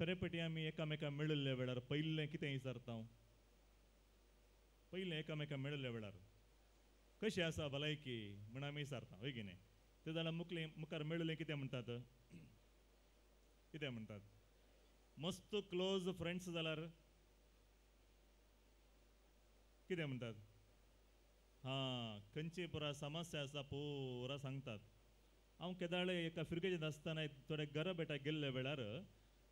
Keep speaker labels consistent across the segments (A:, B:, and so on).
A: तरेपटी आमी एकामेका मेळिल्ल्या वेळार पयलें कितें विचारता हांव पयलें एकामेका मेळिल्ल्या वेळार कशी आसा भलायकी म्हण आमी विचारता होय की न्ही ते जाल्यार मुखार मेळिल्लें कितें म्हणटात कितें म्हणटात मस्त क्लोज फ्रेंड्स जाल्यार कितें म्हणटात खंयची पुरा समस्या आसा पुरा सांगतात हांव केदाळे एका फिरकेचेर आसतना थोडे घरा बेटाक गेल्ल्या वेळार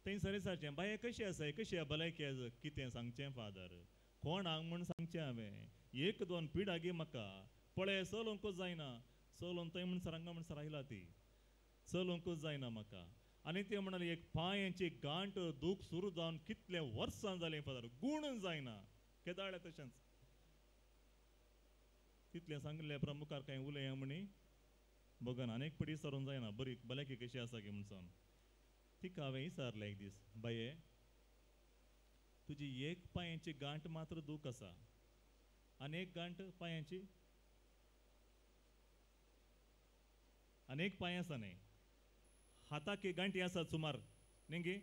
A: थंयसर विचारचें बाये कशी आसा कशी भलायकी आसा कितें सांगचें फादर कोण हांग म्हण सांगचें हांवें एक दोन पिडा गे म्हाका पळय चलोवंकूच जायना चलोवन थंय म्हणसर हांगा म्हणसर आयला ती चलोवंकूच जायना म्हाका आनी ते म्हणले एक पांयांची गांठ दूख सुरू जावन कितले वर्सां जालीं फादर गुण जायना केदाळे तशेंच तितलें सांगलें प्रमुखार कांय उलया म्हणी बघन अनेक पडी सरून जायना बरी भलायकी कशी आसा गे म्हणून तिका हांवें विचारलें एक दीस बाये तुजी एक पांयांची गांठ मात्र दूख आसा आनी एक गांठ पांयांची अनेक पांय आसा न्ही हाताक एक गांठी आसा सुमार न्ही गे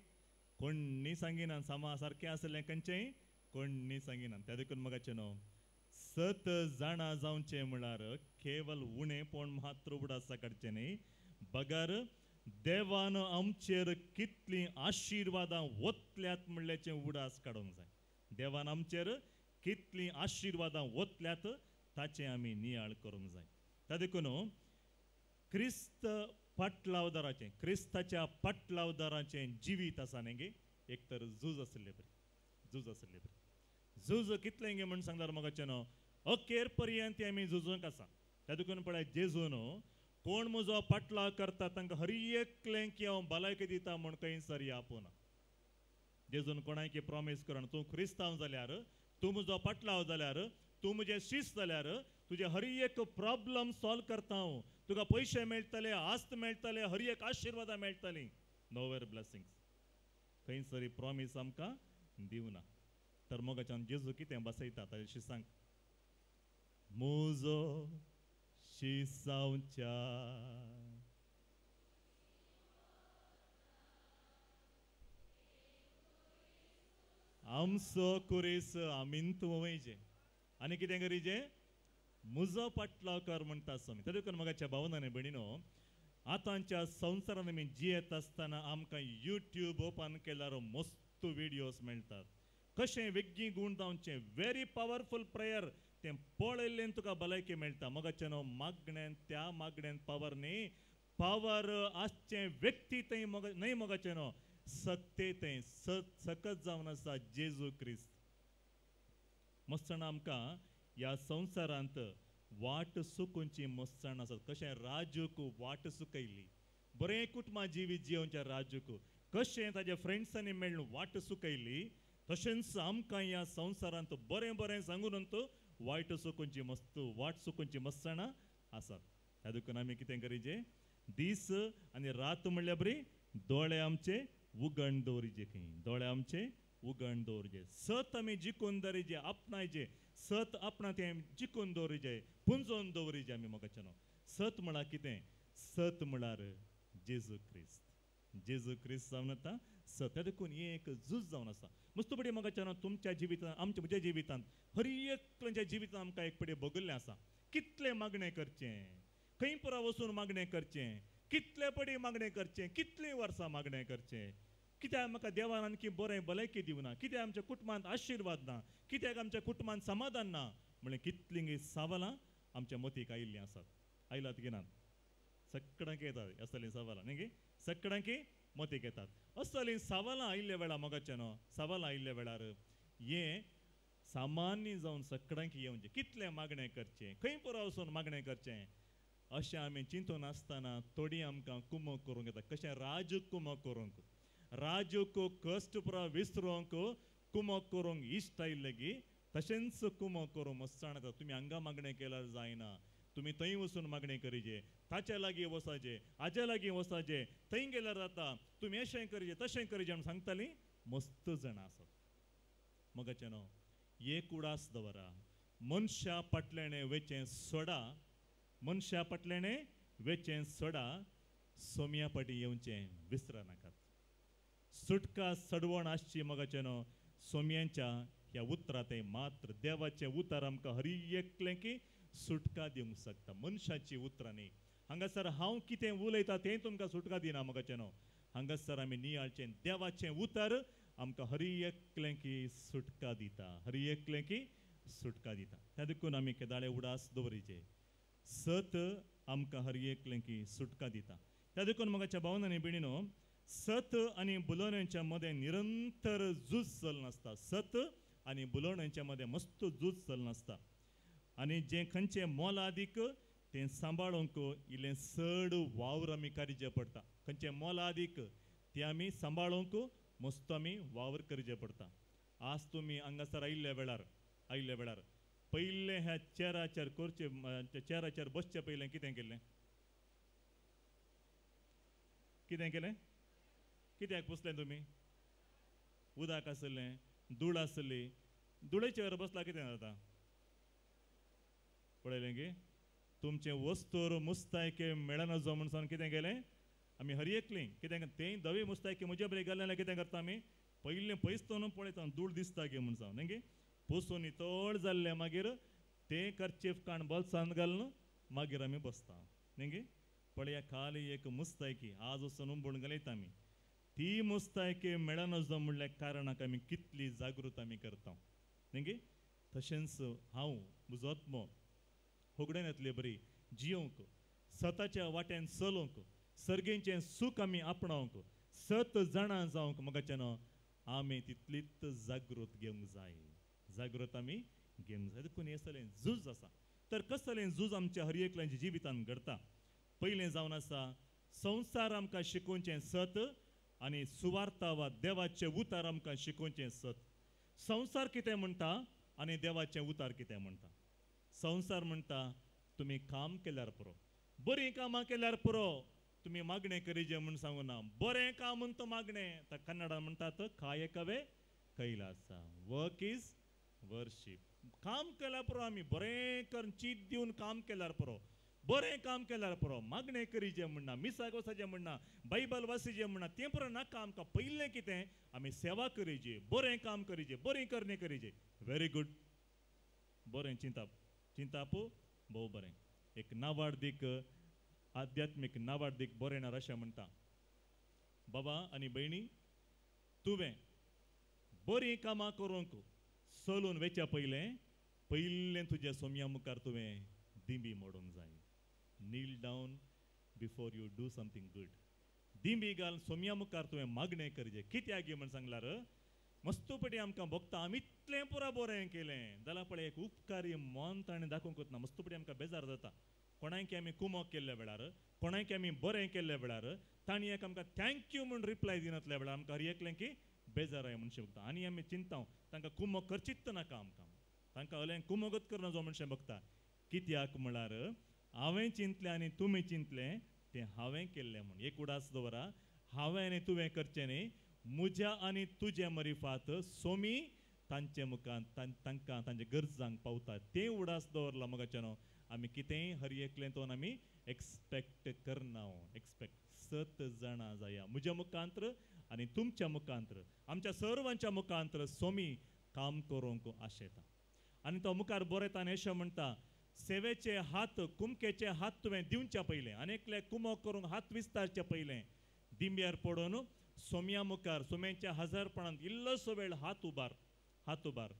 A: कोण्णी सांगिना सामा सारकें आसलें खंयचेंय कोण्णी सांगिना त्या देखून मगाचें न्हू सत जाणा जावचें म्हळ्यार केवल उणेपण मात्र उडासा काडचें न्ही बगर देवान आमचेर कितलीं आशिर्वादां ओतल्यात म्हणल्याचें उडास काडूंक जाय देवान आमचेर कितलीं आशिर्वादां ओतल्यात ताचें आमी नियाळ करूंक जाय त्या देखून क्रिस्त पाटलावदाराचें क्रिस्ताच्या पाटलावदाराचें जिवीत आसा न्ही गे एक तर झूज आसलें बरी झूज कितलें गे म्हण सांगल्यार मगाचें न्हू अखेर पर्यंत आमी झुजूंक आसा त्या देखून पळय जेजून कोण म्हजो पाटलाव करता तांकां हर एकलें की हांव भलायकी दिता म्हण खंयसर आपोवना जेजून कोणायकी प्रॉमीस करून तूं क्रिस्तांव जाल्यार तूं म्हजो पाटलाव जाल्यार तूं म्हजें शिश्य जाल्यार तुजे हर एक प्रॉब्लम सॉल्व करता हांव तुका पयशे मेळटले आस्त मेळटले हर एक आशिर्वादां मेळटलीं नोवेर ब्लेसिंग्स खंयसरी प्रॉमीस आमकां दिवना तर मोगाच्यान जेजू कितें बसयता ताचे शिसांक म्हजो शिसांवच्या आमचो कुरेस आमींत वयचे आनी कितें करीचे म्हजो पाटलाव कर म्हणटा स्वामी त्या देखून मगाच्या भावनांनी भयणीनो आतांच्या संवसारान आमी जियेत आसतना आमकां यूट्यूब ओपन केल्यार मस्त व्हिडियोज मेळटात कशें वेगळी गुण जावचें व्हेरी पावरफूल प्रेयर तें पळयल्लें तुका भलायकी मेळटा मगाचें न्हू मागण्यान त्या मागण्यान पावर न्ही पावर आसचें व्यक्ती थंय न्हय मोगाचें न्हू सत्ते थंय सकत जावन आसा जेजू क्रिस्त मस्ताण आमकां ह्या संवसारांत वाट सुकोवची मस्ताण आसात कशें राजूक वाट सुकयली बरें कुटुंबा जिवीत जियोवच्या राजूक कशें ताज्या फ्रेंड्सांनी मेळून वाट सुकयली तशेंच आमकां ह्या संवसारांत बरें बरें सांगून वायट सुकोवची मस्त वाट सुकोवची मस्ताणां आसात ह्या देखून आमी कितें करीचे दीस आनी रात म्हणल्यार बरी दोळे आमचे उगंड दवरिचे खंय दोळे आमचे उगंड दवरिचे सत आमी जिखून दवरिचे आपणायचे सत आपणा तें जिखून दवरिचे पुंजोवन दवरिचे आमी मोगाचें न्हू सत म्हळ्यार कितें सत म्हळ्यार जेजू क्रिस्त जावन आतां सत देखून हें एक झूज जावन आसा मस्त बडी मोगाचें न्हू तुमच्या जिवितांत आमच्या म्हज्या जिवितांत हर एकल्याच्या जिवितांत आमकां एक पडी भोगल्लें आसा कितलें मागणें करचें खंय पुरा वचून मागणें करचें कितले पडी मागणें करचें कितलीं वर्सां मागणें करचें कित्याक म्हाका देवान आनकी बरें भलायकी दिवना कित्याक आमच्या कुटुंबांत आशिर्वाद ना कित्याक आमच्या कुटुंबांत समाधान ना म्हणल्यार कितलीं सवालां आमच्या मतीक आयिल्लीं आसात आयलात की नात सगळ्यांक येतात असलीं सवालां न्ही गे सगळ्यांकी मतीक येतात असलीं सवालां आयिल्ल्या वेळार मोगाचें न्हू सवालां आयिल्ल्या वेळार हें सामान्य जावन सगळ्यांक येवचें कितलें मागणें करचें खंय पुरो वचून मागणें करचें अशें आमी चिंतून आसतना थोडीं आमकां कुमक करूंक येता कशें राजूक कुमक करूंक राजूक कश्ट पुरो विसरूंक कुमक करूंक इश्ट आयिल्लें गी तशेंच कुमक करूंक मस्ताण येता तुमी हांगा मागणें केल्यार जायना तुमी थंय वचून मागणें करीचे ताचे लागीं वचाचें हाजे लागीं वचाचें थंय गेल्यार जाता तुमी अशें करीचे तशें करीचे म्हण सांगतालीं मस्त जाणां आसात मोगाचें न्हू एक उडास दवरा मनशा फाटल्यान वेचें सोडा मनशा फाटल्यान वेचें सोडा सोम्या फाटी येवचें विसरा नाकात सुटका सडवण आसची मोगाचे न्हू सोम्यांच्या ह्या उतरांत मात्र देवाचे उतर आमकां हरी एकलें की सुटका दिवंक शकता मनशाची उतरां न्ही हांगासर हांव कितें उलयतां तें तुमकां सुटका दिना मोगाचें न्हू हांगासर आमी नियाळचें देवाचें उतर आमकां हरी एकलें की सुटका दिता हरी एकलें की सुटका दिता त्या देखून आमी केदाळे उडास दवरीचे सत आमकां हरी एकलें की सुटका दिता त्या देखून मोगाच्या भावनांनी बिणीनो सत आनी बुलोवण्यांच्या मदें निरंतर झूज चलना आसता सत आनी बुलोवण्यांच्या मदें मस्त झूज चलना आसता आनी जें खंयचें मोलादीक तें सांबाळूंक इल्लें चड वावर आमी करचें पडटा खंयचें मोलादीक तें आमी सांबाळूंक मस्त आमी वावर करचें पडटा आज तुमी हांगासर आयिल्ल्या वेळार पयलें ह्या चेराचेर चेराचेर बसचे पयलें कितें केलें कित्याक बसलें तुमी उदक आसलें धूळ आसली धुळेचे वर बसला कितें जाता पळयलें की तुमचें वस्तूर मुस्तायके मेळना जो म्हणून सांगून कितें केलें आमी हरयेकलीं कितें तें धवी मुस्तायके म्हजे बरें गेलें जाल्यार कितें करता आमी पयलें पयसतोन पळयता धूळ दिसता गे म्हणून सांग न्ही पुसून नितळ जाल्लें मागीर तें करचेफ काण बोल्सान घालून मागीर आमी बसता न्ही पळया खाली एक मुस्तायकी आज वचून उंबून घालयता आमी ती मुस्तायके मेळना जो म्हणल्या कारणाक आमी कितली जागृत आमी करता न्ही तशेंच हांव म्हजो आत्मो होगड्यान येतले बरी जियोंक सताच्या वाट्यान चलोवंक सर्गेचें सूख आमी आपणावंक सत जाणां जावंक मोगाचें न्हू आमी तितलीच जागृत घेवंक जागृत आमी घेवंक जाय देखून हें सगळें झूज आसा तर कसलें झूज आमच्या हर एकल्याच्या जिवितान घडटा पयलें जावन आसा संवसार आमकां शिकोवचें सत आनी सुवार्ता वा देवाचें उतार आमकां शिकोवचें सत संवसार कितें म्हणटा आनी देवाचें उतार कितें म्हणटा संवसार म्हणटा तुमी काम केल्यार पुरो बरीं कामां केल्यार पुरो तुमी मागणें करीजे म्हूण सांगू ना बरें काम म्हणून तो मागणें ता कन्नडान म्हणटात कायकवे कैलास वर्क इज वर्शीप काम केल्यार पुरो आमी बरें करून चीत दिवन काम केल्यार पुरो बरें काम केल्यार पुरो मागणें करीजे म्हणना मिसाक वचचें म्हणना बायबल वाचीचें म्हणना तें पुरो नाका आमकां पयलें कितें आमी सेवा करीजे बरें काम करीजे बरीं करणी करीजे व्हेरी गूड बरें चिंताप भोव बरें एक नावार्दीक आध्यात्मीक नावार्दीक बरें अशें म्हणटा बाबा आनी भयणी तुवें बरीं कामां करूंक चलून वेच्या पयलें तुज्या सोम्या मुखार तुवें दिंबी मोडूंक जाय kneel down before you do something good दिंबी घाल सोम्या मुखार तुवें मागणें करचें कित्याक म्हण सांगल्यार मस्तुपटी आमकां भोगता आमी इतलें पुरो बरें केलें जाल्यार पळय एक उपकारी मोन ताणें दाखोवंक वतना मस्तुपटी आमकां बेजार जाता कोणाक आमी कुमोक केल्ल्या वेळार कोणाक आमी बरें केल्ल्या वेळार ताणी एक आमकां थँक्यू म्हूण रिप्लाय दिनातल्या वेळार आमकां हर एकलें की बेजार आहे म्हणशें बघता आनी आमी चिंता तांकां कुमोक करचीच नाका आमकां तांकां हलें कुमोगच करना जो म्हणशें बघता कित्याक म्हळ्यार हांवें चिंतलें आनी तुमी चिंतलें तें हांवें केल्लें म्हूण एक उडास दवरा हांवें आनी तुवें करचें न्ही म्हज्या आनी तुजे मरिफात सोमी तांचे मुखार तांकां तांच्या गरजांक पावता तें उडास दवरला मोगाचें न्हू आमी कितेंय हर एकलें तो आमी एक्सपेक्ट करना एक्सपेक्ट सत जाणां जाया म्हज्या मुखांत्र आनी तुमच्या मुखांत्र आमच्या सर्वांच्या मुखांत्र सोमी काम करूंक आशेता आनी तो मुखार बरयताना अशें म्हणटा सेवेचे हात कुमकेचे हात तुवें दिवच्या पयलें आनेकले कुमोक करूंक हात विस्तारचे पयलें दिंब्यार पडून सोम्या मुखार सोम्याच्या हजरपणांत इल्लोसो वेळ हात उबार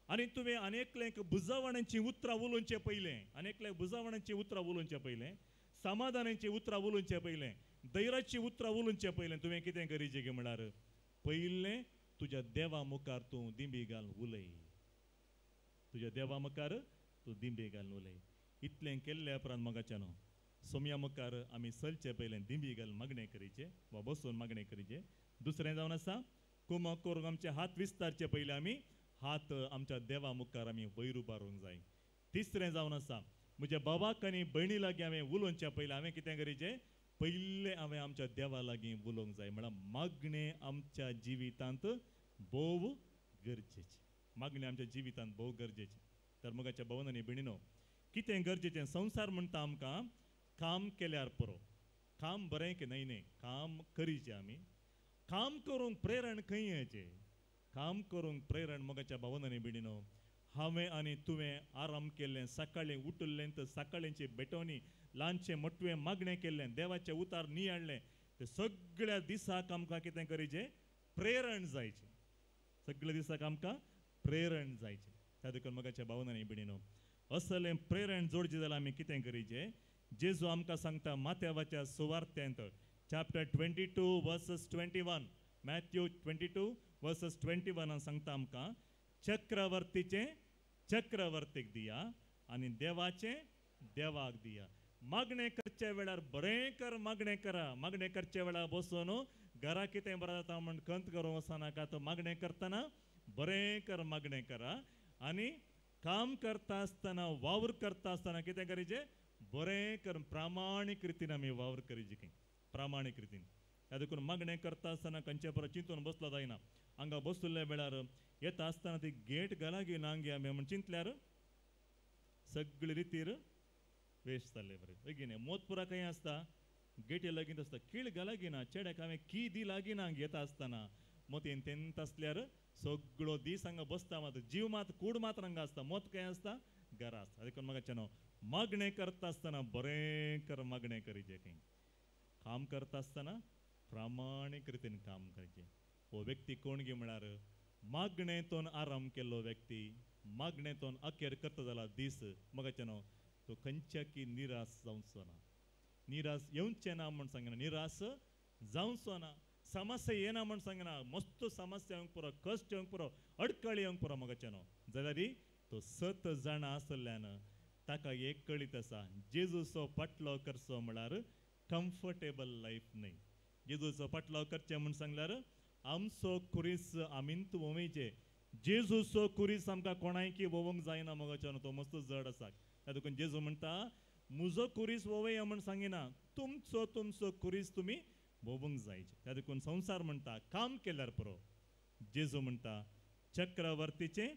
A: आनी तुवें अनेकल्यांक बुजावणांची उतरां उलोवचे पयलें अनेकल्यांक बुजावणांची उतरां उलोवचे पयलें समाधानाची उतरां उलोवचे पयलें धैर्याची उतरां उलोवचे पयलें तुवें कितें करीचें गे म्हळ्यार पयलें तुज्या देवा मुखार तूं दिंबी घाल उलय तुज्या देवा मुखार तूं दिंबी घाल उलय इतलें केल्ल्या उपरांत मोगाचें न्हू सोम्या मुखार आमी चलचे पयलें दिंबी घाल मागणें करीचें वा बसून मागणें करीचें दुसरें जावन आसा कुमोक करूंक आमचे हात विस्तारचे पयलीं आमी हात आमच्या देवा मुखार आमी वयर उबारूंक जाय तिसरें जावन आसा म्हज्या बाबाक आनी भयणी लागीं हांवें उलोवच्या पयलीं हांवें कितें करीचें पयलें हांवें आमच्या देवा लागीं उलोवंक जाय म्हळ्यार मागणें आमच्या जिवितांत भोव गरजेचें मागणें आमच्या जिवितांत भोव गरजेचें तर मोगाच्या भवनांनी भयणीनो कितें गरजेचें संवसार म्हणटा आमकां काम केल्यार पुरो काम बरें की न्हय काम करीचें आमी काम करूंक प्रेरण खंय यायचे काम करूंक प्रेरण मोगाच्या भावनांनी बिडिनो हांवें आनी तुवें आराम केल्लें सकाळीं उठिल्लें तर सकाळींची बेटोनी ल्हानशें मोठवें मागणें केल्लें देवाचें उतार न्ही हाडलें ते सगळ्या दिसाक आमकां कितें करीचें प्रेरण जायचें सगळ्या दिसाक आमकां प्रेरण जायचें त्या देखून मोगाच्या भावनांनी बिडिनो असलें प्रेरण जोडचें जाल्यार आमी कितें करीचें जेजू आमकां सांगता माथेवाच्या सुवार्त्यांत चॅप्टर 22 वर्सेस 21 मॅथ्यू 22 वर्सेस 21 सांगता आमकां चक्रवर्तीचे चक्रवर्तीक दिया आनी देवाचे देवाक दिया मागणें करचे वेळार बरें कर मागणें करा मागणें करचे वेळार बसून घरा कितें बरें जाता म्हण कंत करूं वचनाका तो मागणें करतना बरें कर मागणें करा आनी काम करता आसतना वावर करता आसतना कितें करीचें बरें कर प्रामाणीक रितीन आमी वावर करीचे की प्रामाणीक रितीन त्या देखून मागणें करता आसतना खंयचे परस चिंतून बसलो जायना हांगा बसले वेळार येता आसतना ती गेट घालागी ना गे आमी म्हण चिंतल्यार सगळे रितीर वेस्ट जाल्ले बरें बेगीन मोत पुरा खंय आसता गेटी लागीं आसता कीळ घालागी ना चेड्याक हांवें की दी लागीं ना येता आसतना मोतीन तेंत आसल्यार सगळो दीस हांगा बसता मात जीव मात कूड मात हांगा आसता मोत खंय आसता घरा आसता देखून म्हाका न्हू मागणें करता आसतना बरें कर मागणें करीचें खंय काम करता आसतना प्रामाणीक रितीन काम करचें हो व्यक्ती कोण गे म्हळ्यार मागणेतून आराम केल्लो व्यक्ती मागणेतून अखेर करता जाल्यार दीस म्हाका न्हू तो खंयच्याकी निराश जावचो ना निराश येवचें ना म्हण सांगना निराश जावचो ना समस्या येना म्हण सांगना मस्त समस्या येवंक पुरो कश्ट येवंक पुरो अडकळी येवंक पुरो म्हाका न्हू जाल्यार तो 7 जाणां आसल्यान ताका एक कळीत आसा जेजूचो पाटलो करचो म्हळ्यार कम्फर्टेबल लायफ न्हय जेजूचो पाटलो करचें म्हण सांगल्यार आमचो कुरीस आमींत वोवयचे जेजूचो कुरीस आमकां कोणायकी वोवंक जायना मोगाचो न्हू तो मस्त जड आसा त्या देखून जेजू म्हणटा म्हजो कुरीस वोवया म्हण सांगिना तुमचो कुरीस तुमी वोवंक जायचे त्या देखून संवसार म्हणटा काम केल्यार पुरो जेजू म्हणटा चक्रवर्तीचे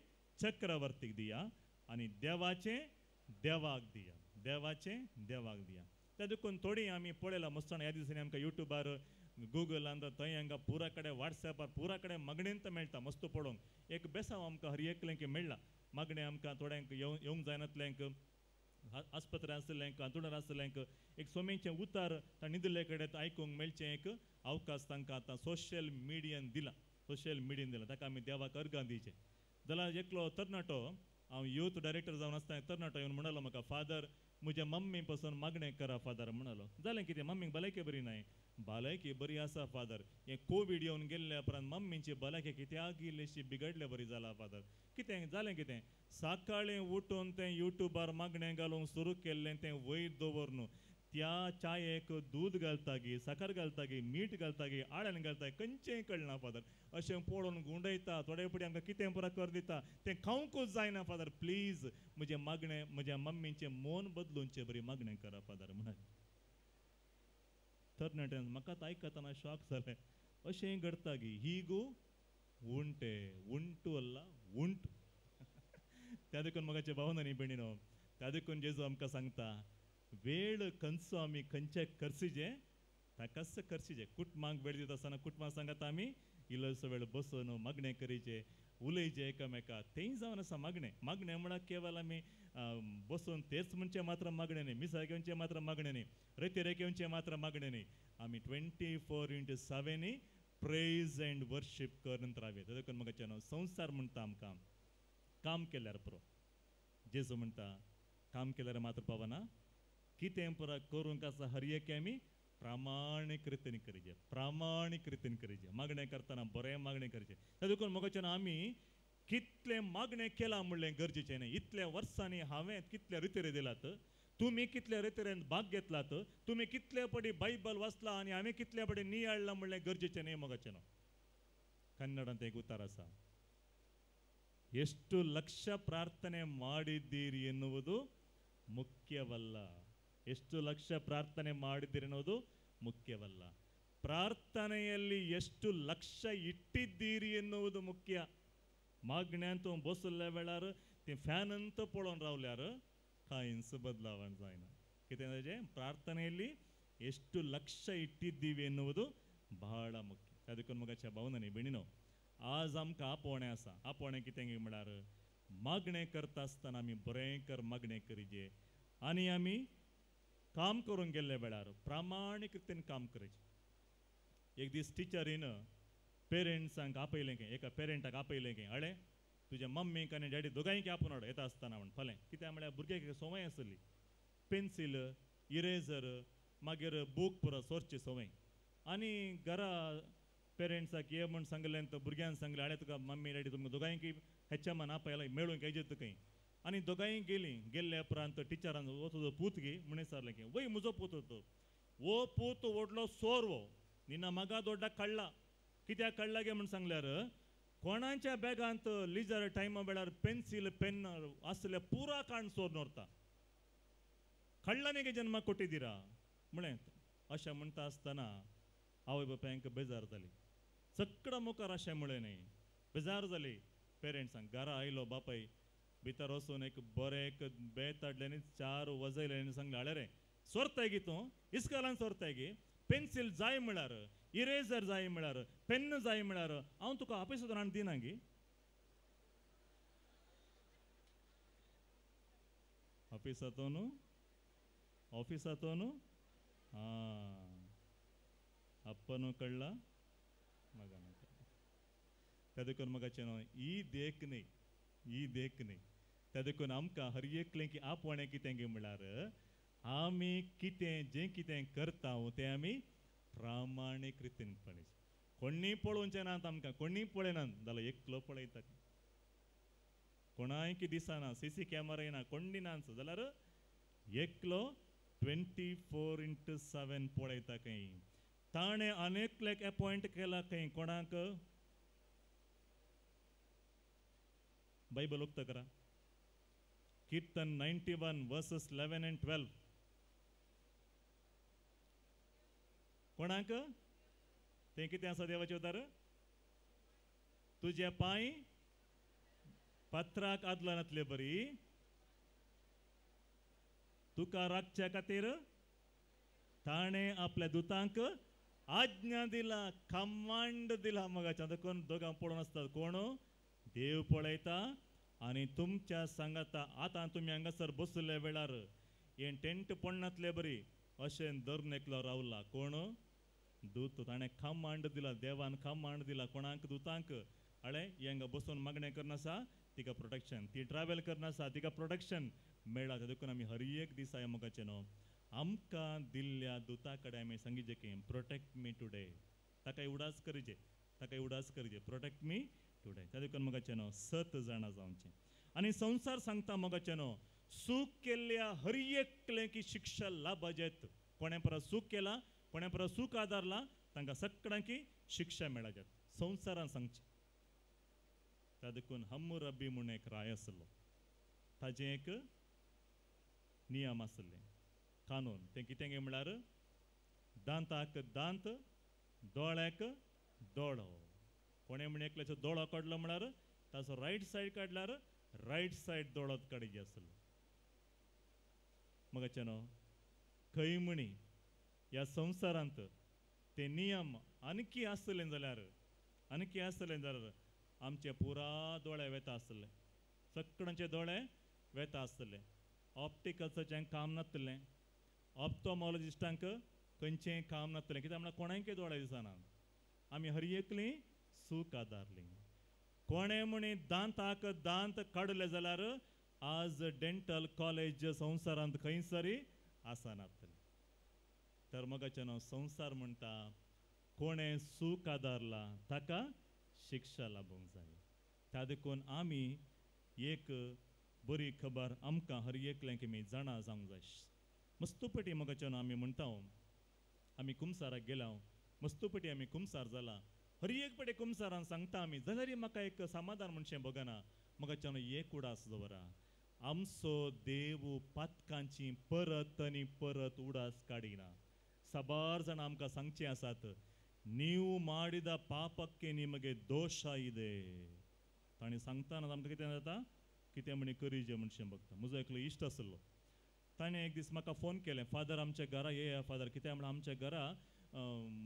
A: चक्रवर्तीक दिया आनी देवाचे देवाक दिया देवाचे देवाक दिया त्या देखून थोडी आमी पळयलां मस्ताना ह्या दिसांनी आमकां युट्यूबार गुगलांत थंय हांगा पुरा कडेन वॉट्सॅपार पुरा कडेन मागणेंत मेळटा मस्त पळोवंक एक बेसांव आमकां हर एकल्यांक मेळ्ळा मागणें आमकां थोड्यांक येवंक जायनातल्यांक आस्पत्रे आसलेंक अंतुणार आसलेंक एक सोमेचें उतार न्हिदले कडेन आयकूंक मेळचें एक अवकाश तांकां आतां सोशल मिडियान दिला ताका आमी देवाक अर्गां दिवचें जाल्यार एकलो तरणाटो हांव यूथ डायरेक्टर जावन आसतना तरणाटो येवन म्हणलो म्हाका फादर म्हज्या मम्मी पासून मागणें करा फादर म्हणलो जालें कितें मम्मीक भलायकी बरी नाय भलायकी बरी आसा फादर हें कोवीड येवन गेल्ल्या उपरांत मम्मीची भलायकी कित्याक इल्लीशी बिगडल्या बरी जाला फादर कितें जालें कितें सकाळीं उठून तें युट्यूबार मागणें घालूंक सुरू केल्लें तें वयर दवरून त्या चायेक दूद घालता गी साखर घालता गी मीठ घालता गी आळ्यान घालता खंयचेंय कळना फादर अशें पळोवन गुंडयता थोडे फुडें आमकां कितें पुरा कर दिता तें खावंकूच जायना फादर प्लीज म्हजें मागणें म्हज्या मम्मीचें मन बदलूनचें बरी मागणें करा फादर म्हणून तरणाट्यान म्हाका आयकतना शॉक जालें अशें घडटा गी ही गो उंटे उंटू अल्ला उंट त्या देखून म्हाकाचे भावनांनी भयणीनो त्या देखून जेजू आमकां सांगता वेळ खंयचो आमी खंयचे करसिजे ताकाच करसिजे कुटुंबांक वेळ दिता आसतना कुटुंबाक सांगात आमी इल्लोसो वेळ बसून मागणें करीचे उलयचे एकामेका तेंय जावन आसा मागणें म्हळ्यार केवळ आमी बसून तेच म्हणचे मात्र मागणें न्ही मिसा घेवचे मात्र मागणें न्ही रेते घेवचे मात्र मागणें न्ही आमी 24/7 प्रेज एंड वर्शीप करत रावया त्या देखून म्हाका न्हू संवसार म्हणटा आमकां काम केल्यार पुरो जेजू म्हणटा काम केल्यार मात्र पावना कितें पुरा करूंक आसा हर एक आमी प्रामाणीक रितीन करीचे मागणें करतना बरें मागणें करचें त्या देखून म्हाका आमी कितलें मागणें केलां म्हणलें गरजेचें न्ही इतल्या वर्सांनी हांवें कितले रितीरे दिलात तुमी कितले रितीरेन भाग घेतलात तुमी कितले पटी बायबल वाचला आनी हांवें कितले पटी नियाळ्ळां म्हणलें गरजेचें न्ही म्हाका कन्नडांत एक उतार आसा ಎಷ್ಟು ಲಕ್ಷ ಪ್ರಾರ್ಥನೆ ಮಾಡಿದ್ದೀರಿ ಎನ್ನುವುದು ಮುಖ್ಯವಲ್ಲ ಎಷ್ಟು ಲಕ್ಷ ಪ್ರಾರ್ಥನೆ ಮಾಡಿದ್ದೀರಿ ಅನ್ನೋದು ಮುಖ್ಯವಲ್ಲ ಪ್ರಾರ್ಥನೆಯಲ್ಲಿ ಎಷ್ಟು ಲಕ್ಷ ಇಟ್ಟಿದ್ದೀರಿ ಎನ್ನುವುದು ಮುಖ್ಯ मागण्यांत बसले वेळार ते फॅन अंत पळोवन रावल्यार कांयच बदलावण जायना कितें प्रार्थनेಯಲ್ಲಿ ಎಷ್ಟು ಲಕ್ಷ ಇಟ್ಟಿದ್ದೀವಿ ಎನ್ನುವುದು ಬಹಳ ಮುಖ್ಯ त्या देखून मगाच्या भावनांनी भयणीनो आज आमकां आपोवणें आसा. आपोवणें कितें म्हळ्यार मागणें करता आसतना आमी बरें कर मागणें करीजे आनी आमी काम करून गेल्ले वेळार प्रामाणीक रितीन काम करचें. एक दीस टिचरीन पेरंट्सांक आपयलें की एका पेरंटाक आपयलें की अळे तुज्या मम्मीक आनी डॅडी दोगांयक आपून हाड येता आसतना म्हण फाल्यां कित्याक म्हळ्यार भुरग्याक एक संवय आसली पेन्सील इरेजर मागीर बूक पुरो सोरची संवय आनी घरा पेरंट्साक ये म्हण सांगलें तर भुरग्यान सांगलें आळे तुका मम्मी डॅडी तुमकां दोगांयक हेच्या मन आपयलां मेळूंक हेजेत खंय आनी दोगांय गेल्ले उपरांत टिचरान वो तुजो पूत घे म्हणून विचारलें की वय म्हजो पूत तो वो पूत व्हडलो सोर वो निना मगा दोड्डा काडला कित्याक काडला गे म्हण सांगल्यार कोणाच्या बॅगांत लिजर टायमा वेळार पेन्सील पेन आसले पुरा काण सोर नोरता काडला न्ही गे जन्माक कोटी दिरा म्हळें अशें म्हणटा आसतना आवय बापायक बेजार जाली चकडा मुखार अशें म्हळें न्ही बेजार जाली पेरंट्सांक घरा आयलो बापाय भितर वचून एक बरें एक बेत हाडलें आनी 4 वजयले आनी सांगलें आळे रे सोरताय गे तूं इस्कॉलान सोरताय गे पेन्सील जाय म्हळ्यार इरेजर जाय म्हळ्यार पेन जाय म्हळ्यार हांव तुका ऑफिसांतून हाडून दिना गे ऑफिसांतून अप्पनू कळला मगानू कळला त्या देखून मगाचें न्हू ही देख न्ही त्या देखून आमकां हर एकलें की आपणें कितें गे म्हळ्यार आमी जें कितें करता तें आमी प्रामाणीक रितीन पळयचें कोणी पळोवचें नात आमकां कोणी पळयनात जाल्यार एकलो पळयता कोणाय की दिसना सीसी कॅमेरा येना कोणी नाच जाल्यार एकलो 24/7 पळयता खंय ताणें अनेकलेक अपॉयंट केला खंय कोणाक बायबल उक्त करा कीर्तन 91 वर्सेस 11 and 12 कोणाक तें कितें आसा देवाचें उतर तुजे पांय पत्राक आदलनातले बरी तुका राखच्या खातीर ताणें आपल्या दुतांक आज्ञा दिला कमांड दिला मगाच्या देखून दोगां पळोवन आसतात कोण देव पळयता आनी तुमच्या सांगाता आतां तुमी हांगासर बसले वेळार हे टेंट पडनातले बरी अशें धरून एकलो रावला कोण दूत ताणें कमांड दिला देवान कमांड दिला कोणाक दुतांक अळे हांगा बसून मागणें करनासा तिका प्रोटेक्शन ती ट्रॅव्हल करनासा तिका प्रोटेक्शन मेळ्ळा त्या देखून आमी हर एक दिसा मोगाचें न्हू आमकां दिल्ल्या दुता कडेन आमी सांगिचें की प्रोटेक्ट मी टुडे ताका उडास करीचे प्रोटेक्ट मी टुडे त्या देखून मोगाचें न्हू 7 जाणां जावचें आनी संवसार सांगता मोगाचें न्हू सूख केल्ल्या हर एकले की शिक्षा लाभजेत कोणे परस सूख केला कोणे परस सूख आदारला तांकां सगळ्यांकी शिक्षा मेळाच्यात संवसारान सांगचें त्या देखून हम्मुरब्बी म्हूण एक राय आसलो ताजें एक नियम आसले कानून तें कितें गे म्हळ्यार दांताक दांत दोळ्याक दोळो कोणे म्हण एकल्याचो दोळो काडलो म्हळ्यार ताचो रायट सायड काडल्यार रायट सायड दोळोच काडचे आसलो मगाचें न्हू खंय म्हणी ह्या संवसारांत ते नियम आणकी आसले जाल्यार आमचे पुरा दोळे वेता आसले सगळ्यांचे दोळे वेता आसले ऑप्टिकल्साचें काम नासलें ऑप्थोमॉलॉजिस्टांक खंयचेंय काम नासलें कित्याक म्हळ्यार कोणायके दोळे दिसना आमी हर एकलीं सूख आदारलीं कोणे म्हणी दांताक दांत काडले जाल्यार आज डेंटल कॉलेज संवसारांत खंयसरी आसनातलें तर मगाचें न्हू संवसार म्हणटा कोणे सूख आदारला ताका शिक्षा लाभूंक जाय त्या देखून आमी एक बरी खबर आमकां हर एकल्यांक आमी जाणा जावंक जाय मस्तुपेटी मगाचें न्हू आमी म्हणटा आमी कुमसाराक गेल्या मस्तुपेटी आमी कुमसार जाला हर एक पेटी कुमसारान सांगता आमी जाल्यार म्हाका एक समाधान म्हणचें बगना मगाचें न्हू एक उडास दवरा आमचो देव पातकांची परत आनी परत उडास काडिना सबार जाणां आमकां सांगचें आसात नीव माडिद पापक्के निमगे दोश इदे ताणें सांगतना आमकां कितें जाता कितें म्हणी करीचें म्हणचें बघता म्हजो एकलो इश्ट आसलो ताणें एक दीस म्हाका फोन केलें फादर आमच्या घरा येया फादर कित्याक म्हळ्यार आमच्या घरा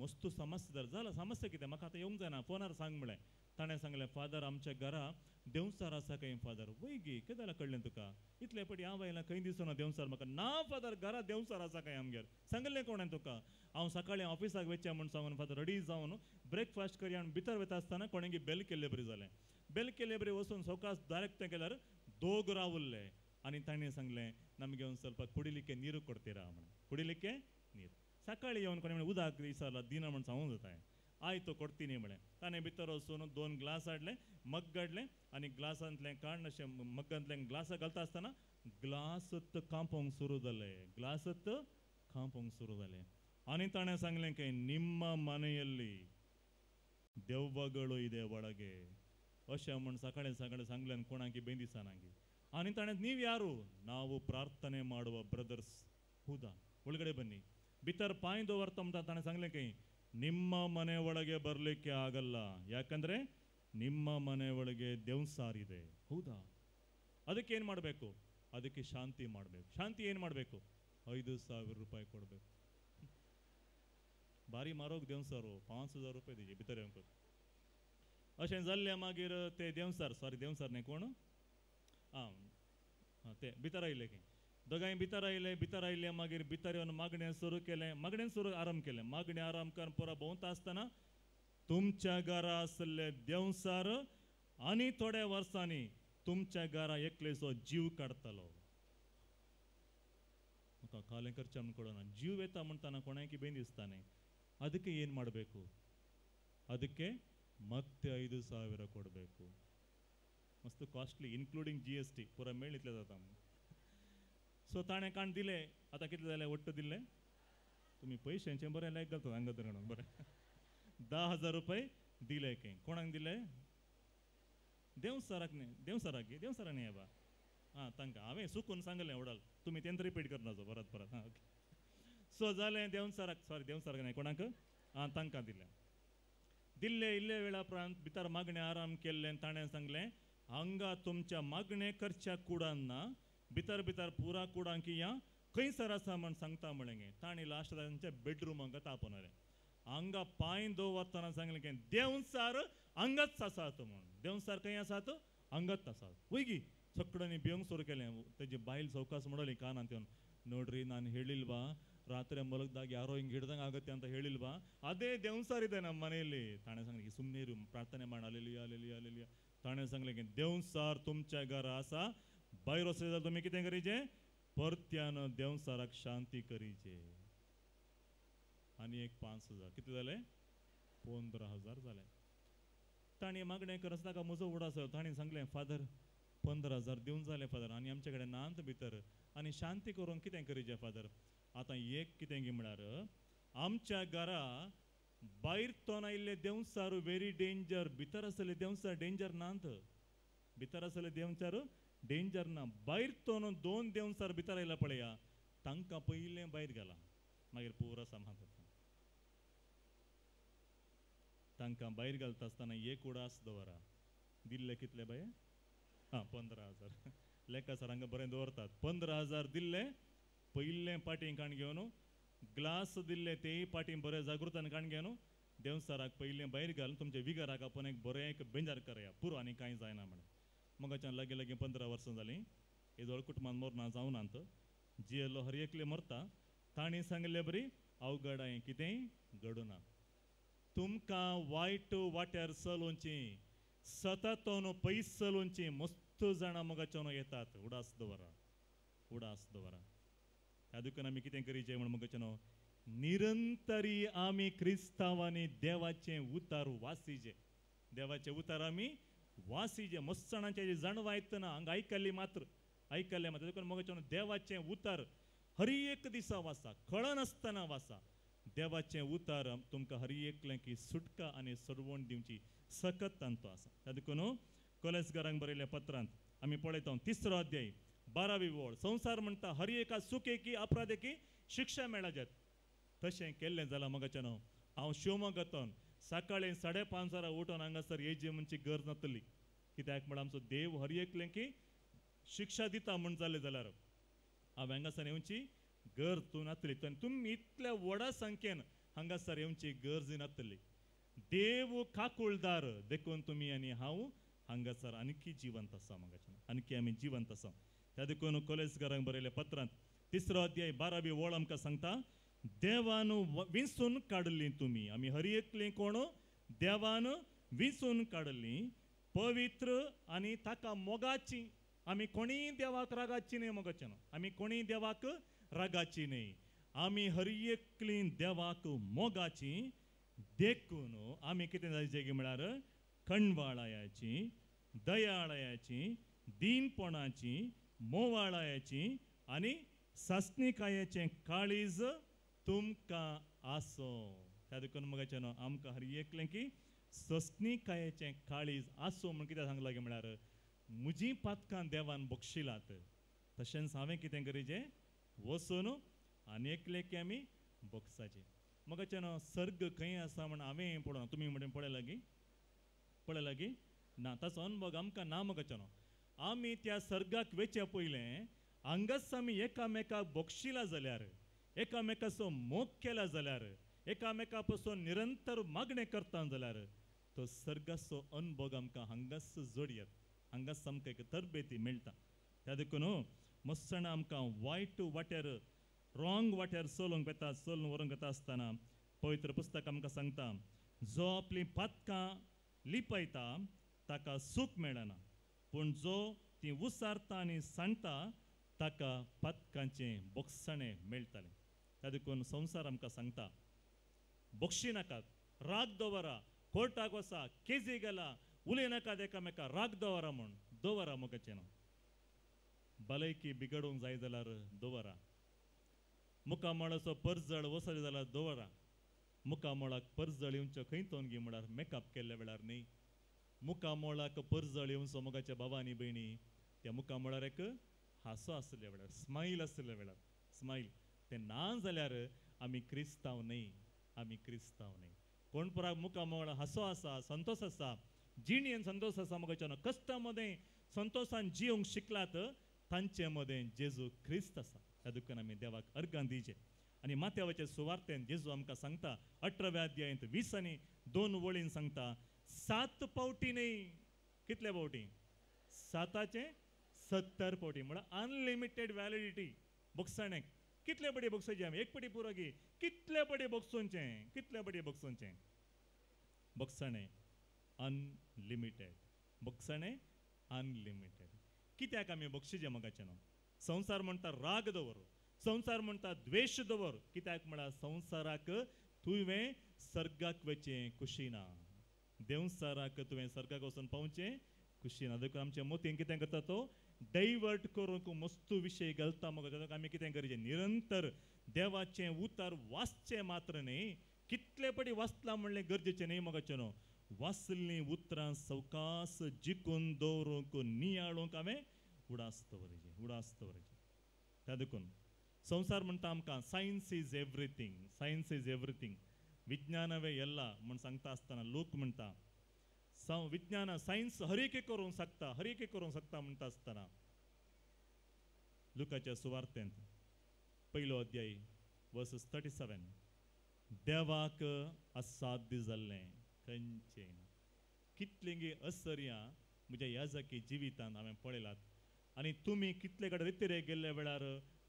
A: मस्त समस्या जाल जाला समस्या कितें म्हाका आतां येवंक जायना फोनार सांग म्हळें ताणें सांगलें फादर आमच्या घरा देंवचार आसा खंय फादर वय गे कितें जालां कळ्ळें तुका इतले फाटी हांव आयलां खंय दिसना देंवचार म्हाका ना फादर घरा देंवचार आसा खंय आमगेर सांगलें कोणें तुका हांव सकाळीं ऑफिसाक वयचें म्हूण सांगून फादर रेडी जावन ब्रेकफास्ट करी आनी भितर वता आसतना कोणेंगी बेल केल्ले बरी जालें बेल केल्ले बरी वचून सवकास डायरेक्ट तें केल्यार दोग रावल्ले आनी ताणें सांगलें नಮಗೆ ಒಂದು ಸ್ವಲ್ಪ ಕುಡಿಲಿಕ್ಕೆ ನೀರು ಕೊಡ್ತೀರಾ म्हण ಕುಡಿಲಿಕ್ಕೆ ನೀರು सकाळी येवन कोणी म्हणे उदक दिसाला दिना म्हण सांगूंक जाता आयतो ಕೊಡ್ತೀನಿ म्हणे ताणें भितर वचून 2 ग्लास हाडले मग हाडले आनी ग्लासांतलें काण अशें मग्गांतलें ग्लासाक घालता आसतना ग्लासत कांपोंक सुरू जालें ग्लासत कांपोंक सुरू जालें आनी ताणें सांगलें की ನಿಮ್ಮ ಮನೆಯಲ್ಲಿ ದೆವ್ವಗಳು ಇದೆ ಒಳಗೆ अशें म्हण सकाळी सकाळी सांगलें कोणाकी बेंदिसानांगी आनी ताणें ನೀವು ಯಾರು ನಾವು ಪ್ರಾರ್ಥನೆ ಮಾಡುವ ಬ್ರದರ್ಸ್ ಹೌದಾ ಒಳಗಡೆ ಬನ್ನಿ ಭಿತರ ಪಾಯ್ ದೋವರ್ತ ಅಂತ ತಾನೇ सांगलें ಕೈ ನಿಮ್ಮ ಮನೆ ಒಳಗೆ ಬರಲಿಕ್ಕೆ ಆಗಲ್ಲ ಯಾಕಂದ್ರೆ ನಿಮ್ಮ ಮನೆ ಒಳಗೆ ದೇವ್ಸಾರಿದೆ ಹೌದಾ ಅದಕ್ಕೆ ಏನು ಮಾಡಬೇಕು ಅದಕ್ಕೆ ಶಾಂತಿ ಮಾಡಬೇಕು ಶಾಂತಿ ಏನು ಮಾಡಬೇಕು 5000 ರೂಪಾಯಿ ಕೊಡಬೇಕು बारी मारोग देंवसारो 5000 रुपये दिजे भितर येवंक अशें जाल्लें मागीर ते देंवसार सॉरी देंवसार न्ही कोण ते भितर आयले की दोगांय भितर आयले मागीर भितर येवन मागणें सुरू केलें मागणें सुरू आराम केलें मागणें आराम करून पुरो भोंवता आसतना तुमच्या घरा आसले देंवसार आनी थोड्या वर्सांनी तुमच्या घरा एकलेसो जीव काडटलो म्हाका कालें करचें म्हूण कळना जीव येता म्हणटाना कोणाकी बेन दिसताने ಅದಕ್ಕೆ ಏನು ಮಾಡಬೇಕು ಅದಕ್ಕೆ ಮತ್ತೆ 5000 ಕೊಡಬೇಕು मस्त कॉस्टली इन्क्लूडिंग GST पुरा मेळ इतले जाता सो ताणें काण दिले आतां कितले जाले वट्ट दिले तुमी पयशांचे बरें लायक घालता हांगा तर बरें 10000 रुपये दिले खंय कोणाक दिले देंवसाराक न्ही देंवसाराक न्ही बाबा हां तांकां हांवें चुकून सांगलें उडाल तुमी तेंच रिपीट करनाचो परत हां ओके सो जालें देंवसाराक सॉरी देंवसाराक न्ही कोणाक हां तांकां दिल्ले इल्ले वेळा उपरांत भितर मागणें आराम केल्लें ताणें सांगलें हांगा तुमच्या मागणें करच्या कुडांना भितर पुरा कुडांक या खंयसर आसा म्हण सांगता म्हळें गे ताणी लास्ट तांच्या बेडरुमाक तापोनलें हांगा पांय दवरतना सांगलें की देंवसार हांगाच आसात म्हूण देंवसार खंय आसात हांगाच आसात वय गी सगळ्यांनी भिवंक सुरू केलें तेजी बायल सवकास म्हणली कानांत येवन ನೋಡ್ರಿ ನಾನು ಹೇಳಿಲ್ವಾ ರಾತ್ರಿ ಮಲಗಿದಾಗ ಯಾರೋ ಹಿಂಗೆ ಹಿಡ್ದಂಗೆ ಆಗುತ್ತೆ ಅಂತ ಹೇಳಿಲ್ವಾ ಅದೇ ದೇವ್ಸಾರ್ ಇದೆ ನಮ್ಮ ಮನೆಯಲ್ಲಿ ತಾಣೆ ಸಂಗ್ಲಿಗೆ ಸುಮ್ಮನೆ ಇರು ಪ್ರಾರ್ಥನೆ ಮಾಡಿ ಅಲೆಲಿಯಾ ಅಲೆಲಿಯಾ ಅಲೆಲಿಯಾ ताणें सांगलें की देंवसार तुमच्या घरा आसा भायर वचले जाल्यार तुमी कितें करीचे परत्यान देंवसाराक शांती करीचे आनी एक 5000 कितें जाले 15000 जाले ताणें मागणें करता ताका म्हजो उडास ताणें सांगलें फादर 15000 दिवन जालें फादर आनी आमचे कडेन नांत भितर आनी शांती करूंक कितें करीचें फादर आतां एक कितें गी म्हळ्यार आमच्या घरा भायर तोन आयिल्ले देंवसार वेरी डेंजर भितर आसले देंवसार डेंजर नांत भितर आसले देंवसार डेंजर ना भायर तोन 2 देंवसार भितर आयला पळया तांकां पयलें भायर घाला मागीर पुरो सांबाळटा तांकां भायर घालता आसतना एक उडास दवरा दिल्ले कितले बाये 15000 लेखा सर हांगा बरें दवरतात 15000 दिल्ले पयलें पाटीं काण घेवन ग्लास दिल्ले तेय पाटी बरें जागृतान काण घेवन देंवसाराक पयलें भायर घालून तुमच्या विगाराक आपण एक बरें एक बेंजार करया पुरो आनी कांय जायना म्हण मगाच्यान लागीं लागीं 15 वर्सां जालीं हे जवळ कुटुंबान मरना जावनात जियेलो हर एकले मरता ताणी सांगले बरी अवघडाय कितेंय घडूना तुमकां वायट वाट्यार चलोवची सतत पयस चलोवची मस्त जाणां मगाच्यान येतात उडास दवरा ह्या दुकान आमी कितें करीचें म्हण मगाच्यान निरंतरी आमी क्रिस्तांवांनी देवाचें उतार वासीचे देवाचें उतार आमी वासीचे मस्त जाणांचे जाणवा आयतना हांगा आयकल्लें मात्र देखून मगाच्यान देवाचें उतार हर एक दिसा वाचा कळनासतना वाचा देवाचें उतार तुमकां हर एकलें की सुटका आनी सडवण दिवची सकत तांतो आसा ह्या देखून कोलेस्कारांक बरयल्ल्या पत्रांत आमी पळयता 3रो अध्याय 12वी ओळ संसार म्हणटा हर एका सुखेकी अपराधेकी शिक्षा मेळाजात तशें केल्लें जाल्यार मगाच्यान हांव शिवमोगातून सकाळीं 5:30 उठोन हांगासर येवची म्हणची गरज नातली कित्याक म्हण आमचो देव हर एकलें की शिक्षा दिता म्हण जालें जाल्यार हांव हांगासर येवची गरज तूं नातली तुमी इतल्या व्हडा संख्येन हांगासर येवची गरज नातली. देव काकुळदार देखून तुम्ही आनी हांव हांगासर आणखी जिवंत आसा. मगाच्यान आणखी आमी जिवंत आसा. त्या देखून कोलेस्करांक बरयल्या पत्रांत 3रो अध्याय 12वी ओळ आमकां सांगता, देवान विंसून काडली तुमी. आमी हरी एकली कोण? देवान विंसून काडली, पवित्र आनी ताका मोगाची. आमी कोणीय देवाक रागाची न्ही. मोगाच्यान आमी कोणीय देवाक रागाची न्ही. आमी हरी एकली देवाक मोगाची. देखून आमी कितें जायचे म्हळ्यार कणवाळायाची, दयाळायाची, दीनपणाची, मोवाळायाची आनी सासणीकायेचें काळीज तुमकां आसो. त्या देखून मगाच्यान आमकां हर एकलें की ससणीकायेचें काळीज आसो म्हण कितें सांगलां म्हळ्यार म्हजीं पातकां देवान बक्षिलात. तशेंच हांवें कितें करीचें? वचून आनी एकलें की आमी बक्षाचें. मगाच्यान सर्ग खंय आसा म्हण हांवें पळोवना. तुमी म्हणून पळय लागीं ना. ताचो अनुभव आमकां ना. मगाच्यान आमी त्या सर्गाक वेचे पयलें हांगाच आमी एकामेकाक बक्षिला जाल्यार, एकामेकाचो मोग केला जाल्यार, एकामेका पासून निरंतर मागणें करता जाल्यार तो सर्गाचो अनुभव आमकां हांगाच जोडयात. हांगाच आमकां एक तरबेती मेळटा. त्या देखून मस्सण आमकां वायट वाट्यार, रॉंग वाट्यार चलोवंक येता, चलून व्हरूंक येता आसतना पवित्र पुस्तक आमकां सांगता, जो आपली पातकां लिपयता ताका सूख मेळना, पूण जो ती उसारता आनी सांडटा ताका पातकांचें बोगसणें मेळटलें. त्या देखून संवसार आमकां सांगता, बोक्षी नाकात, राग दवरा, कोर्टाक वचा, केजी गेला, उलयनाकात एकामेका, राग दवरा म्हूण. दवरा मोगाचें ना. भलायकी बिगडूंक जाय जाल्यार दवरा. मुखामळाचो परजळ वसले जाल्यार दवरा. मुखामळाक परजळ येवच्यो खंय तोंगी म्हळ्यार मेकअप केल्ल्या वेळार न्ही. मुखामळाक परजळ येवचो मोगाच्या भावांनी भयणी त्या मुखामळार एक हांसो आसल्या वेळार, स्माईल आसल्या वेळार, स्माईल तें ना जाल्यार आमी क्रिस्तांव न्ही. आमी क्रिस्तांव न्ही. कोण पराक मुखामळ हांसो आसा, संतोष आसा, जिणेन संतोष आसा मोगाच्यान, कश्टा मदें संतोषान जिवंक शिकलात तांचे मदें जेजू क्रिस्त आसा. त्या देखून आमी देवाक अर्गां दिवचें. आनी माथ्यावाचे सुवार्तेन जेजू आमकां सांगता 18व्या अध्यायांत 20 आनी 2 वळीन सांगता, 7 पावटी न्ही. कितले पावटी? 7चे 70 पावटी. म्हळ्यार अनलिमिटेड वॅलिडिटी बोगसण्याक. कितले बडी बोगसोवचे आमी? एक पटी पुरो गी. कितले बडी बोगसोवचें? कितले बडी बोगसोवचें? बोगसणें अनलिमिटेड. बोगसणें अनलिमिटेड. कित्याक आमी बोगशीचे मोगाचें? संवसार म्हणटा राग दवर, संवसार म्हणटा द्वेश दवर. कित्याक म्हळ्यार संवसाराक तुवें सर्गाक वचें खुशी ना. देवसाराक तुवें सर्गाक वचून पावचें खुशी ना. देखून आमच्या मोतीन कितें करता तो डायवर्ट करूंक मस्तू विशय घालता. मग आमी कितें करचें? निरंतर देवाचें उतार वाचचें मात्र न्ही. कितले पटी वाचलां म्हणलें गरजेचें न्ही मोगाचें. वाचलीं उतरां सवकास जिखून दवरूंक नियाळूंक हांवें उडास दवरचें, उडास दवरचें. त्या देखून संवसार म्हणटा आमकां science is everything, science is everything. विज्ञानवे येल्ला म्हण सांगता आसतना लोक म्हणटा विज्ञान सायन्स हरिके करूंक शकता, हरिके करूंक शकता म्हणटा आसतना लुकाच्या सुवार्तेंत 1 अध्याय वर्सेस 37 देवाक असाध्य जाल्लें खंयचें ना. कितलींगी असर्यां म्हज्या याजकी जिवितांत हांवें पळयलात. आनी तुमी कितले कडेन रितीरे गेल्ल्या वेळार,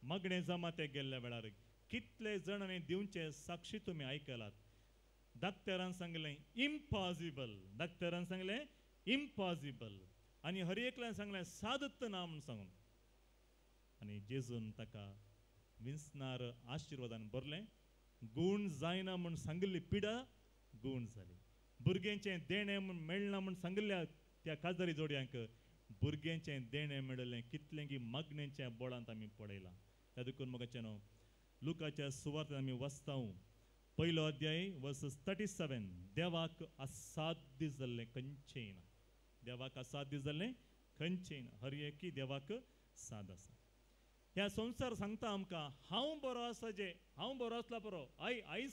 A: मागणे जमाते गेल्ल्या वेळार कितले जाणांनी दिवचे साक्षी तुमी आयकलात. डाक्टरान सांगलें इम्पॉसिबल, डाक्टरान सांगलें इम्पॉसिबल, आनी हर एकल्यान सांगलें सादत ना म्हूण सांगून. आनी जेजून ताका विंसणार आशिर्वादान भरलें. गूण जायना म्हूण सांगिल्ली पिडा गूण जाली. भुरग्यांचें देणें म्हूण मेळना म्हूण सांगिल्ल्या त्या काजारी जोडयांक भुरग्यांचें देणें मेळलें. कितलेंगी मागणेच्या बोळांत आमी पळयलां. त्या देखून मोगाचें न्हू लुकाच्या सुवार्तेंत आमी वाचता 1 अध्याय वर्सेस 37 देवाक असाध्य जाल्लें खंयचेंय ना. देवाक असाध्य जाल्लें खंयचेंय ना. हर एकी देवाक साद आसा. ह्या संवसार सांगता आमकां हांव बरो आसा जे हांव बरो आसला बरो आय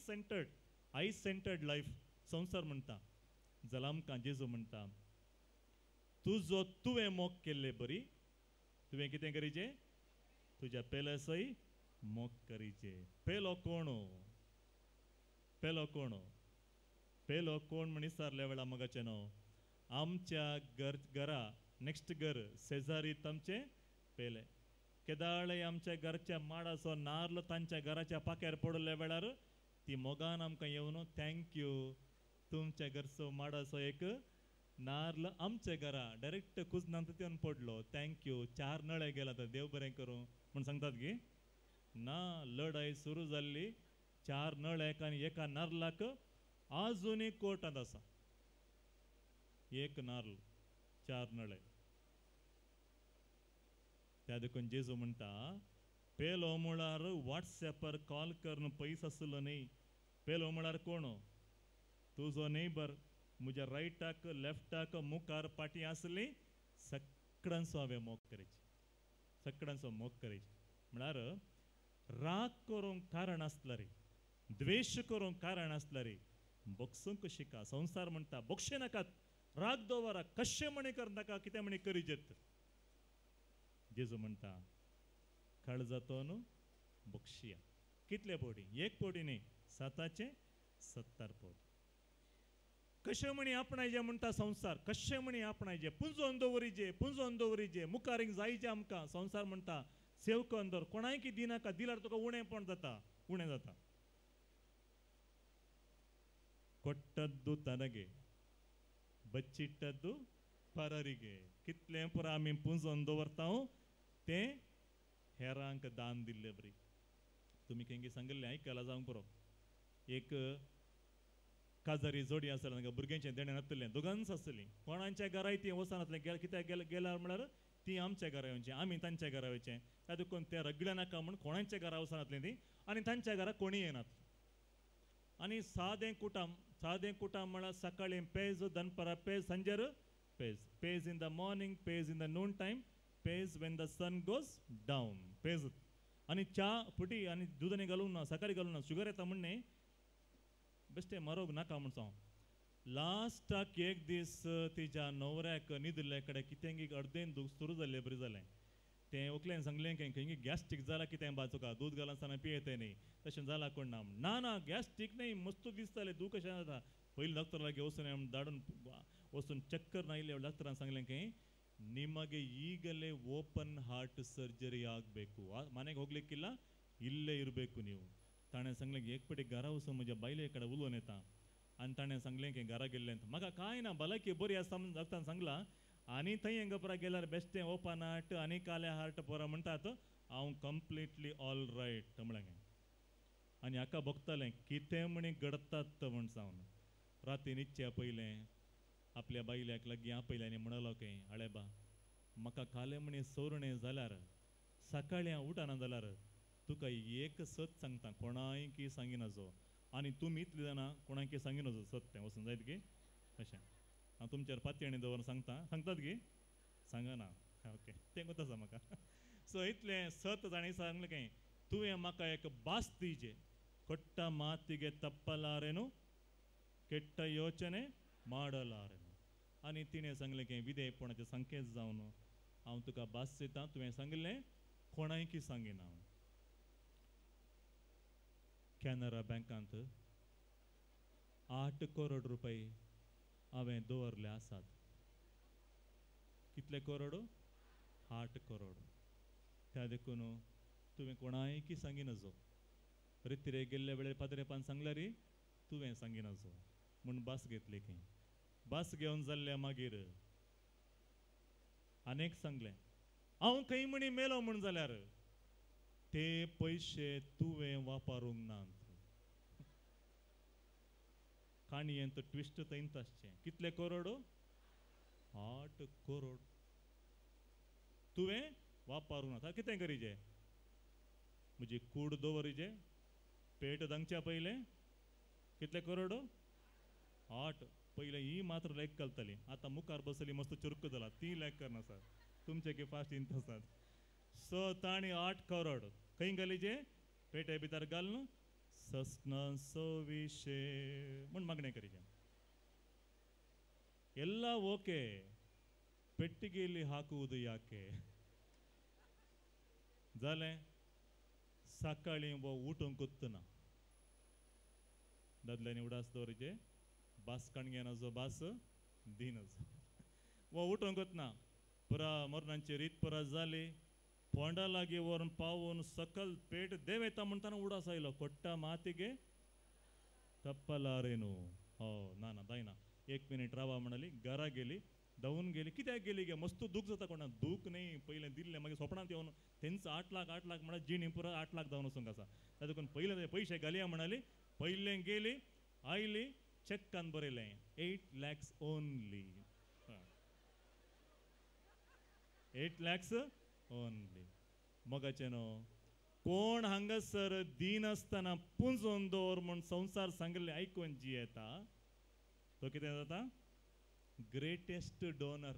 A: सेंटर्ड लायफ संवसार म्हणटा. जाल्यार आमकां जेजू म्हणटा तुजो तुवें मोग केल्ले बरी. तुवें कितें करीचें? तुज्या पेल्यासय मोग करीचें. पेलो कोण? पेलो कोण म्हणी सारल्या वेळा मगाचे नो आमच्या घरा नेक्स्ट घर शेजारी तमचे पेले केदाळे आमच्या घरच्या माडाचो नारळ तांच्या घराच्या पाक्यार पडले वेळार ती मोगान आमकां येवन थँक्यू तुमच्या घरचो माडाचो एक नारळ आमच्या घरा डायरेक्ट कुजनांत येवन पडलो थँक्यू 4 नळे गेला तर देव बरें करूं म्हण सांगतात गी ना लढाई सुरू जाल्ली 4 नळ्याक आनी एका नारळाक आजुनी कोर्टांत आसा एक नारळ 4 नळे त्या देखून जेजू म्हणटा पेलो म्हळ्यार व्हॉट्सॅपार कॉल करून पयस आसलो न्ही पेलो म्हळ्यार कोण तुजो नेबर म्हज्या रायटाक लेफ्टाक मुखार पाटी आसली सगळ्यांचो हांवें मोग करची सगळ्यांचो मोग करची म्हळ्यार राग करूंक कारण आसला रे द्वेष करूंक कारण आसला रे बोगसूंक शिका संसार म्हणटा बोगशे नाकात राग दवरा कशें म्हणे करनाका कितें म्हणे करीजेत जेजू म्हणटा काळजातो न्हू बोगशिया कितले पोटी एक पोटी न्ही 7चे 70 पोटी कशें म्हणी आपणायचे म्हणटा संसार कशें म्हणी आपणायचे पुंजोवन दवरीजे मुखारीक जायचे आमकां संसार म्हणटा सेवकन दर कोणाय की दिनाका दिल्यार तुका उणेंपण जाता उणें जाता ಕೊಟ್ಟದ್ದು ತನಗೆ ಬಚ್ಚಿಟ್ಟದ್ದು ಪರರಿಗೆ कितले पुर आमी पुंजोवन दवरतां ते हेरांक दान दिल्ले बरी तुमी केंगे सांगिल्लें आयकलां जावंक पुरो एक काजारी जोडी आसली तांकां भुरग्यांचें देणें नासलें दोगांच आसलीं कोणाच्या घराय ती वचनातलें कित्याक गेल्यार म्हळ्यार ती आमच्या घरा येवचें आमी तांच्या घरा वयचें त्या देखून ते रगड्या नाका म्हूण कोणाच्या घरा वचनातलीं ती आनी तांच्या घरा कोणी येनात आनी सादें कुटाम म्हळ्यार सकाळीं पेज दनपारां पेज सांजेर page in the morning page in the Noon time page Wien the sun goes down page आनी च्या पुटी आनी दुदांनी घालून ना सकाळीं घालून ना शुगर येता म्हणणे बेश्टें मरोग नाका म्हण सांग लास्टाक एक दीस तिच्या न्हवऱ्याक न्हिदले कडेन कितें अर्देन दूख सुरू जाल्लें बरें जालें तें उकलें सांगलें खंय गॅस्ट्रीक जाला कितें बाचुका दूद घालून आसतना पियेते न्ही तशें जाला कोण ना गॅस्ट्रीक न्ही मस्त दिसतालें दूख कशें जाता पयलीं डॉक्टर लागीं वचून धाडून वचून चक्कर नायिल्ले डॉक्टरान सांगलें खंय ನಿಮಗೆ ಈಗಲೇ ಓಪನ್ ಹಾರ್ಟ್ ಸರ್ಜರಿ ಆಗಬೇಕು ಮನೆಗೆ ಹೋಗ್ಲಿಕ್ಕಿಲ್ಲ ಇಲ್ಲೇ ಇರಬೇಕು ನೀವು ताणें सांगलें की एक पटी घरा वचून म्हज्या बायले कडेन उलोवन येता आनी ताणें सांगलें की घरा गेल्लें म्हाका कांय ना भलायकी बरी आसा म्हूण डॉक्टरान सांगलां आनी थंय हेंगपरा गेल्यार बेश्टें ओपन हार्ट आनी काले हार्ट परा म्हणटात हांव कंप्लिटली ऑल रायट म्हळें आनी हाका बगतालें कितें म्हणी घडतात म्हण सावन राती न्हिदच्या पयलें आपल्या बायल्याक लागीं आपयलें आनी म्हणलो खंय आळेबा म्हाका काले म्हणी सोरणें जाल्यार सकाळीं हांव उठना जाल्यार तुका एक सत सांगता कोणाय की सांगिनाजो आनी तुमी इतली जाणां कोणाय की सांगिनाजो सत तें वचून जायत गे अशें हांव तुमचेर पातयेणी दवरून सांगतात गे सांगना ओके तें कोत आसा म्हाका सो इतलें सत जाणी सांगलें खंय तुवें म्हाका एक बास दिजे ಕೊಟ್ಟ ಮಾತಿಗೆ ತಪ್ಪಲಾರೆನು ಕೆಟ್ಟ ಯೋಚನೆ ಮಾಡಲಾರೆನು आनी तिणें सांगलें की विधेयपणाचे संकेत जावन हांव तुका भास दितां तुवें सांगलें कोणाय की सांगिना हांव कॅनरा बँकांत 8 करोड रुपये हांवें दवरले आसात कितले करोड 8 करोड त्या देखून तुवें कोणाय की सांगिनाजो रितीरे गेल्ले वेळेर पाद्रेपान सांगल्यार तुवें सांगिनाजो म्हूण भास घेतली खंय भास घेवन जाल्ल्या मागीर आनेक सांगलें हांव खंय म्हणी मेलो म्हूण जाल्यार ते पयशे तुवें वापरूंक नात काणयेंत ट्विस्ट थंयच आसचें कितले करोड 8 करोड तुवें वापरूंक नात कितें करीचें म्हजी कूड दवरीचें पेट दांगच्या पयलें कितले करोड 8 पयलें ही मात्र लॅक घालताली आतां मुखार बसली मस्त चुरक जाला ती लॅक करना सर तुमचे की फास्ट इंत आसात सो ताणी 8 करोड खंय घालीचे पेटे भितर घालून सस्न सोविशे म्हूण मागणें करीचें ಎಲ್ಲ ಓಕೆ ಪೆಟ್ಟಿಗೆಯಲ್ಲಿ ಹಾಕುವುದು ಯಾಕೆ जालें सकाळीं वो उठूंक कुत्तना दादल्यांनी उडास दवरचे बास कणग्यान जो बास दिनच वो उठोंक ना पुरा मरणांची रीत पुरा जाली पोंडा लागी व्हरून पावून सकल पेट देव येता म्हणटाना उडास आयलो कोट्टा मातीगे तप्पला रे न्हू हो ना ना दायना 1 मिनिट रावा म्हणाली घरा गेली धांवून गेली कित्याक गेली गे मस्त दूख जाता कोणा दूख नाही पहिले दिल्ले मागीर स्वप्नांत येवन तेंचं 8 लाख म्हणा जीण पुरा 8 लाख जावन वचूंक आसा तातूंत पयले पयशे घालया म्हणाली पयले गेली आयली चेक्कान बरयलें 8 lakhs ओनली 8 lakhs ओनली मोगाचें न्हू कोण हांगासर दीन आसतना पुंजोवन दवर म्हूण संवसार सांगले आयकून जी येता तो कितें जाता ग्रेटेस्ट डोनर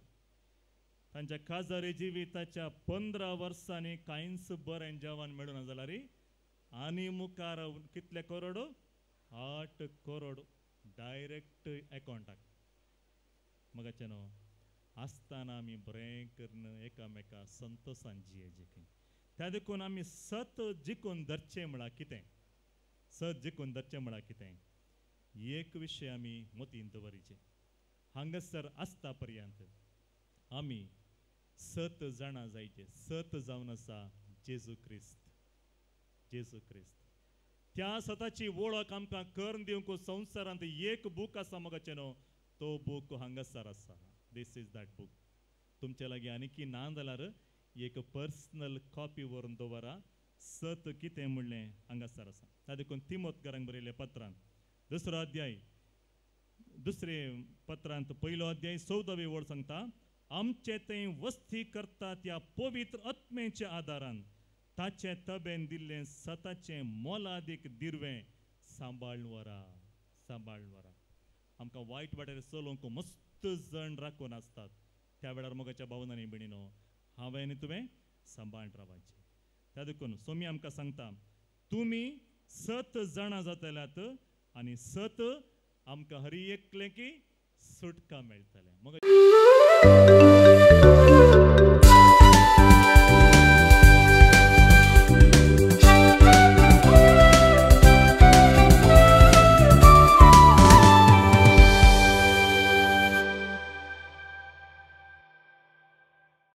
A: तांच्या काजारी जिविताच्या 15 वर्सांनी कांयच बरें जेवण मेळूना जाल्यार आनी मुखार कितले करोड 8 करोड डायरेक्ट अकाउंटाक मगाचें न्हू आसतना आमी बरें करून एकामेका संतोशान जियेची त्या देखून आमी सत जिखून धरचें म्हळ्यार कितें सत जिखून धरचें म्हळ्यार कितें एक विशय आमी मतीन दवरचें हांगासर आसता पर्यंत आमी सत जाणां जायचे सत जावन आसा जेजू क्रिस्त त्या सताची वळख आमकां करून दिवंक संवसारांत एक बूक आसा मोगाचें न्हू तो बूक हांगासर आसा दिस इज दॅट बूक तुमचे लागीं आनीकी ना जाल्यार एक पर्सनल कॉपी व्हरून दवरा सत कितें म्हणलें हांगासर आसा त्या देखून तिमोथेकारांक बरयलें पत्रांत 2रो अध्याय 2रे पत्रांत 1लो अध्याय 14वी वळ सांगता आमचे थंय वस्ती करता त्या पवित्र आत्मेच्या आदारान ताचे तबेन दिल्लें सताचें मोलादीक दिर्वें सांबाळून व्हरा आमकां वायट वाटेर चलोवंक मस्त जण राखून आसतात त्या वेळार मोगाच्या भावनांनी भयणीनो हांवें आनी तुवें सांबाळून रावचें त्या देखून सोमी आमकां सांगता तुमी सत जाणां जातल्यात आनी सत आमकां हरी एकले की सुटका मेळटलें